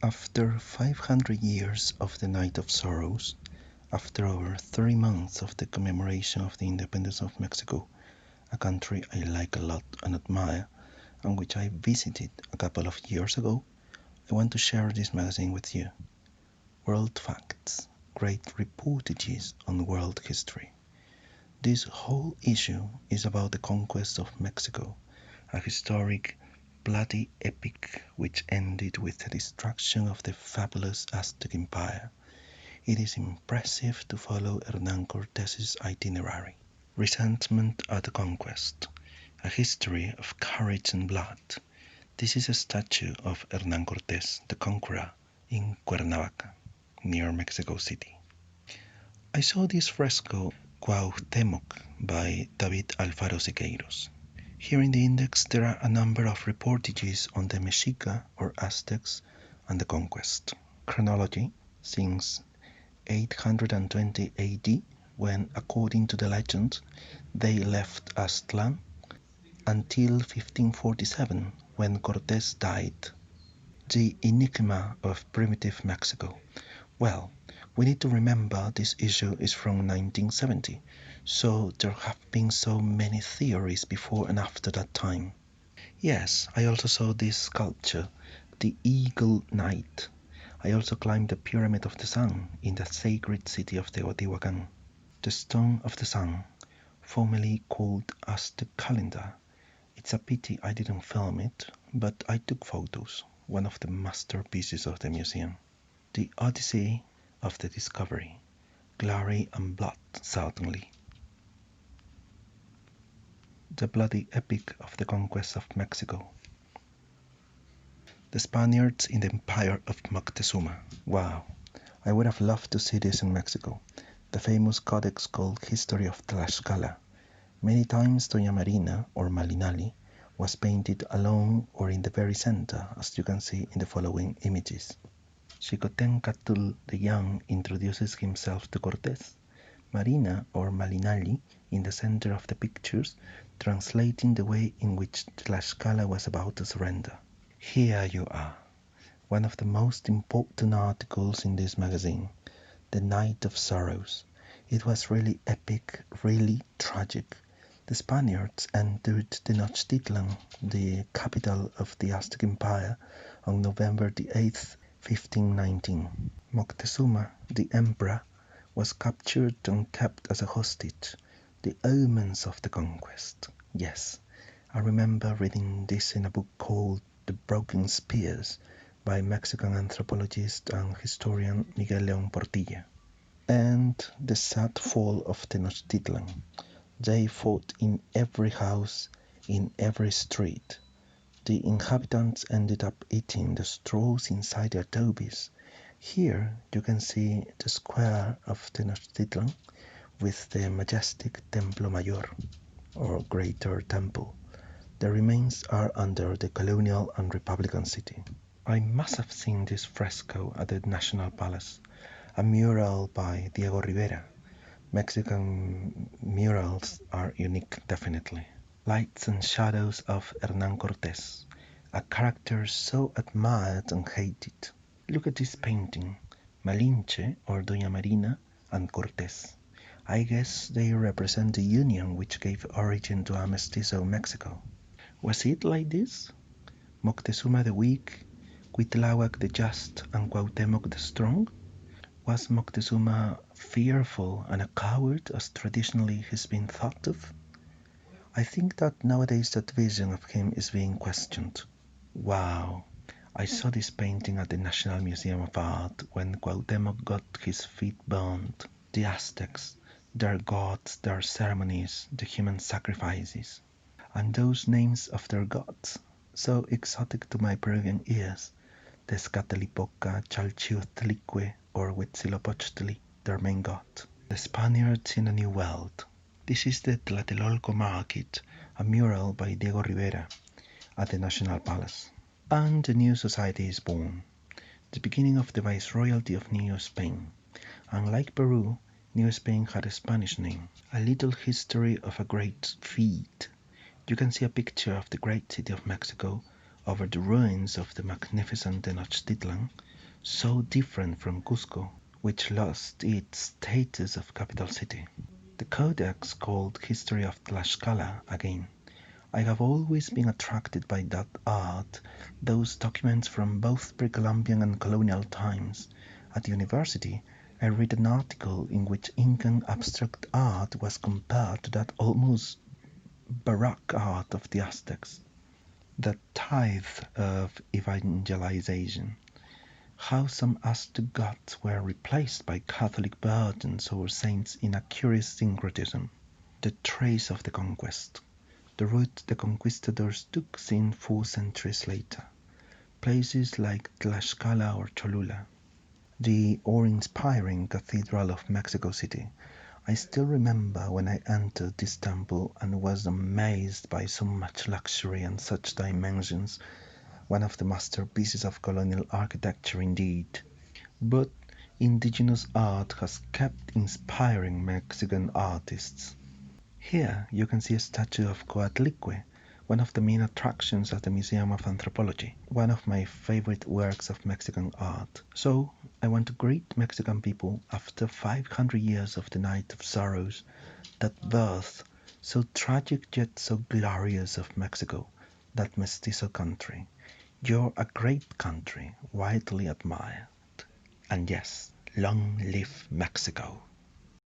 After 500 years of the Night of Sorrows, after over 30 months of the commemoration of the independence of Mexico, a country I like a lot and admire, and which I visited a couple of years ago, I want to share this magazine with you. World Facts, great reportages on world history. This whole issue is about the conquest of Mexico, a historic, bloody epic which ended with the destruction of the fabulous Aztec Empire. It is impressive to follow Hernán Cortés's itinerary. Resentment at the Conquest, a history of courage and blood. This is a statue of Hernán Cortés, the conqueror, in Cuernavaca, near Mexico City. I saw this fresco Cuauhtémoc by David Alfaro Siqueiros. Here in the index there are a number of reportages on the Mexica or Aztecs and the conquest. Chronology since 820 AD, when, according to the legend, they left Aztlan, until 1547, when Cortés died. The enigma of primitive Mexico. Well, we need to remember this issue is from 1970, so there have been so many theories before and after that time. Yes, I also saw this sculpture, the Eagle Knight. I also climbed the Pyramid of the Sun in the sacred city of Teotihuacan. The Stone of the Sun, formerly called Aztec Calendar. It's a pity I didn't film it, but I took photos, one of the masterpieces of the museum. The Odyssey of the Discovery, glory and blood, certainly. The bloody epic of the conquest of Mexico. The Spaniards in the Empire of Moctezuma. Wow, I would have loved to see this in Mexico. The famous codex called History of Tlaxcala. Many times Doña Marina, or Malinali, was painted alone or in the very center, as you can see in the following images. Xicoténcatl the Young introduces himself to Cortés. Marina, or Malinali, in the center of the pictures, translating the way in which Tlaxcala was about to surrender. Here you are, one of the most important articles in this magazine, The Night of Sorrows. It was really epic, really tragic. The Spaniards entered Tenochtitlan, the capital of the Aztec Empire, on November the 8th, 1519. Moctezuma, the emperor, was captured and kept as a hostage. The omens of the conquest. Yes, I remember reading this in a book called The Broken Spears by Mexican anthropologist and historian Miguel León Portilla. And the sad fall of Tenochtitlan. They fought in every house, in every street. The inhabitants ended up eating the straws inside their adobes. Here you can see the square of Tenochtitlan with the majestic Templo Mayor, or Greater Temple. The remains are under the colonial and republican city. I must have seen this fresco at the National Palace, a mural by Diego Rivera. Mexican murals are unique, definitely. Lights and Shadows of Hernán Cortés, a character so admired and hated. Look at this painting, Malinche, or Doña Marina, and Cortés. I guess they represent the union which gave origin to a mestizo Mexico. Was it like this? Moctezuma the weak, Cuitláhuac the just, and Cuauhtémoc the strong? Was Moctezuma fearful and a coward, as traditionally has been thought of? I think that nowadays that vision of him is being questioned. Wow, I saw this painting at the National Museum of Art when Cuauhtémoc got his feet burned. The Aztecs, their gods, their ceremonies, the human sacrifices. And those names of their gods, so exotic to my Peruvian ears. Tezcatlipoca, Chalchiuhtlicue, or Huitzilopochtli, their main god. The Spaniards in a New World. This is the Tlatelolco Market, a mural by Diego Rivera at the National Palace. And a new society is born, the beginning of the Viceroyalty of New Spain. Unlike Peru, New Spain had a Spanish name. A little history of a great feat. You can see a picture of the great city of Mexico over the ruins of the magnificent Tenochtitlan, so different from Cusco, which lost its status of capital city. The codex called History of Tlaxcala again. I have always been attracted by that art, those documents from both pre-Columbian and colonial times. At university, I read an article in which Incan abstract art was compared to that almost Baroque art of the Aztecs, the tithe of evangelization. How some Aztec gods were replaced by Catholic virgins or saints in a curious syncretism. The trace of the conquest, the route the conquistadors took seen 4 centuries later. Places like Tlaxcala or Cholula, the awe-inspiring Cathedral of Mexico City. I still remember when I entered this temple and was amazed by so much luxury and such dimensions, one of the masterpieces of colonial architecture indeed. But indigenous art has kept inspiring Mexican artists. Here you can see a statue of Coatlicue, one of the main attractions of the Museum of Anthropology, one of my favorite works of Mexican art. So I want to greet Mexican people after 500 years of the Night of Sorrows, that birth, so tragic yet so glorious of Mexico, that mestizo country. You're a great country, widely admired. And yes, long live Mexico.